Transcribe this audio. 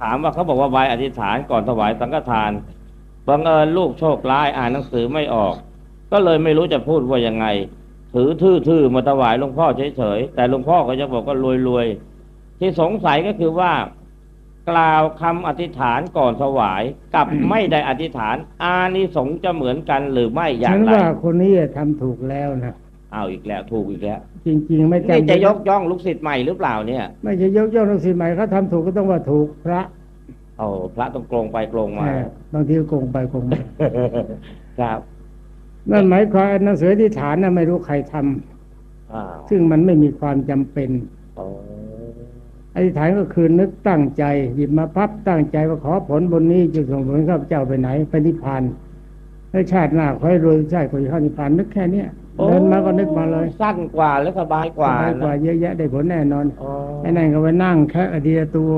ามว่าเขาบอกว่าใบอธิษฐานก่อนถวายสังฆทานบังเอิญลูกโชคร้ายอ่านหนังสือไม่ออกก็เลยไม่รู้จะพูดว่ายังไงถือทื่อๆมาถวายหลวงพ่อเฉยๆแต่หลวงพ่อก็จะบอกว่ารวยๆที่สงสัยก็คือว่ากล่าวคำอธิษฐานก่อนถวายกับไม่ได้อธิษฐานอานิสงส์จะเหมือนกันหรือไม่อย่างไรฉันว่าคนนี้ทำถูกแล้วนะเอาอีกแล้วถูกอีกแล้วจริงๆไม่จำนี่จะยกย่องลูกศิษย์ใหม่หรือเปล่าเนี่ยไม่ใช่ยกย่องลูกศิษย์ใหม่เขาทำถูกก็ต้องว่าถูกพระพระต้องโกงไปโกงมาบางทีก็โกงไปโกงมาครับนั่นหมายความหนังสืออธิษฐานนะไม่รู้ใครทำซึ่งมันไม่มีความจำเป็นอธิษฐานก็คือนึกตั้งใจหยิบมาพับตั้งใจว่าขอผลบนนี้จะส่งผลข้าพเจ้าไปไหนไปนิพพานให้ชาติหน้าขอให้รวยชาติขอให้เข้านิพพานนึกแค่นี้เดินมาก็นึกมาเลยสั้นกว่าและสบายกว่าเยอะแยะได้ผลแน่นอนไอ้นั่นก็ไปนั่งแค่อดีตตัว